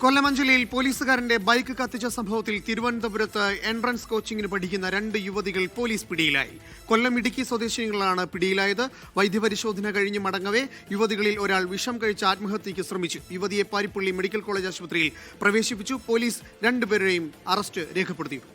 കൊല്ലമഞ്ചലിയിൽ പോലീസുകാരന്റെ bike കത്തിച്ച സംഭവത്തിൽ തിരുവനന്തപുരത്ത് എൻട്രൻസ് കോച്ചിങ്ങിന് പഠിക്കുന്ന 2 യുവതികൾ പോലീസ് പിടിയിലായി. കൊല്ലം ഇടുക്കി സ്വദേശികളാണ് പിടിയിലായത്. വൈദ്യപരിശോധന കഴിഞ്ഞ് മടങ്ങവേ യുവതികളിൽ ഒരാൾ വിഷം കഴിച്ച് ആത്മഹത്യയ്ക്ക് ശ്രമിച്ചു. യുവതിയെ പാരിപ്പള്ളി മെഡിക്കൽ കോളേജ് ആശുപത്രിയിൽ പ്രവേശിപ്പിച്ചു. പോലീസ് 2 പേരെയും അറസ്റ്റ് രേഖപ്പെടുത്തിയിട്ടുണ്ട്.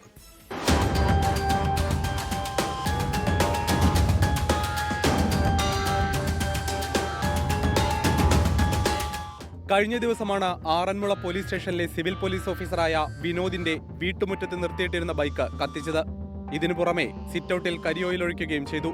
കഴിഞ്ഞ ദിവസമാണ് ആറന്മുള പോലീസ് സ്റ്റേഷനിലെ സിവിൽ പോലീസ് ഓഫീസറായ വിനോദിന്റെ വീട്ടുമുറ്റത്ത് നിർത്തിയിട്ടിരുന്ന ബൈക്ക് കത്തിച്ചത്. ഇതിനു പുറമെ സിറ്റൌട്ടിൽ കരിയോയിലൊഴിക്കുകയും ചെയ്തു.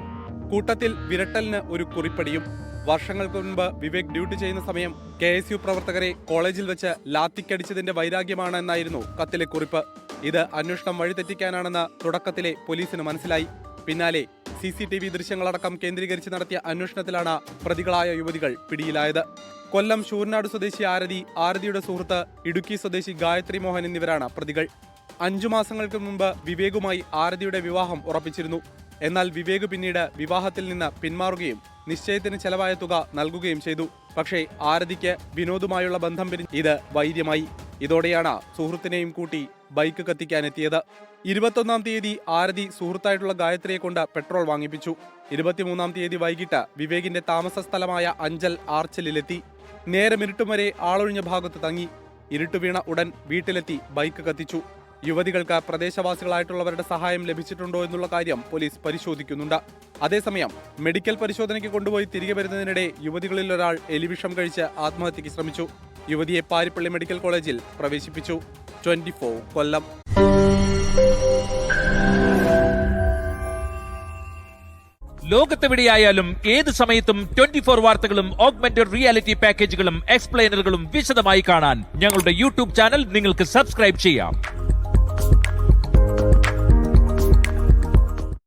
കൂട്ടത്തിൽ വിരട്ടലിന് ഒരു കുറിപ്പടിയും. വർഷങ്ങൾക്ക് മുൻപ് വിവേക് ഡ്യൂട്ടി ചെയ്യുന്ന സമയം KSU പ്രവർത്തകരെ കോളേജിൽ വെച്ച് ലാത്തിക്കടിച്ചതിന്റെ വൈരാഗ്യമാണ് എന്നായിരുന്നു കത്തിലെ കുറിപ്പ്. ഇത് അന്വേഷണം വഴിതെറ്റിക്കാനാണെന്ന് തുടക്കത്തിലെ പോലീസിന് മനസ്സിലായി. പിന്നാലെ CCTV ദൃശ്യങ്ങളടക്കം കേന്ദ്രീകരിച്ച് നടത്തിയ അന്വേഷണത്തിലാണ് പ്രതികളായ യുവതികൾ പിടിയിലായത്. കൊല്ലം ശൂർനാട് സ്വദേശി ആരതിയുടെ സുഹൃത്ത് ഇടുക്കി സ്വദേശി ഗായത്രി മോഹൻ എന്നിവരാണ് പ്രതികൾ. 5 മാസങ്ങൾക്ക് മുമ്പ് വിവേകുമായി ആരതിയുടെ വിവാഹം ഉറപ്പിച്ചിരുന്നു. എന്നാൽ വിവേക് പിന്നീട് വിവാഹത്തിൽ നിന്ന് പിന്മാറുകയും നിശ്ചയത്തിന് ചെലവായ തുക നൽകുകയും ചെയ്തു. പക്ഷേ ആരതിക്ക് വിനോദുമായുള്ള ബന്ധം പിരിഞ്ഞ് ഇത് വൈര്യമായി. ഇതോടെയാണ് സുഹൃത്തിനെയും കൂട്ടി ബൈക്ക് കത്തിക്കാനെത്തിയത്. 21-ാം തീയതി ആരതി സുഹൃത്തായിട്ടുള്ള ഗായത്രിയെ കൊണ്ട് പെട്രോൾ വാങ്ങിപ്പിച്ചു. 23-ാം തീയതി വൈകിട്ട് വിവേകിന്റെ താമസ സ്ഥലമായ അഞ്ചൽ ആർച്ചലിലെത്തി. നേരം ഇരുട്ടും വരെ ആളൊഴിഞ്ഞ ഭാഗത്ത് തങ്ങി. ഇരുട്ട് വീണ ഉടൻ വീട്ടിലെത്തി ബൈക്ക് കത്തിച്ചു. യുവതികൾക്ക് പ്രദേശവാസികളായിട്ടുള്ളവരുടെ സഹായം ലഭിച്ചിട്ടുണ്ടോ എന്നുള്ള കാര്യം പോലീസ് പരിശോധിക്കുന്നുണ്ട്. അതേസമയം മെഡിക്കൽ പരിശോധനയ്ക്ക് കൊണ്ടുപോയി തിരികെ വരുന്നതിനിടെ യുവതികളിൽ ഒരാൾ എലിവിഷം കഴിച്ച് ആത്മഹത്യയ്ക്ക് ശ്രമിച്ചു. യുവതിയെ പാരിപ്പള്ളി മെഡിക്കൽ കോളേജിൽ പ്രവേശിപ്പിച്ചു. 24 കൊല്ലം. ലോകത്തെവിടെയായാലും ഏത് സമയത്തും 24 വാർത്തകളും ഓഗ്മെന്റഡ് റിയാലിറ്റി പാക്കേജുകളും എക്സ്പ്ലെയിനറുകളും വിശദമായി കാണാൻ ഞങ്ങളുടെ YouTube ചാനൽ നിങ്ങൾക്ക് സബ്സ്ക്രൈബ് ചെയ്യാം.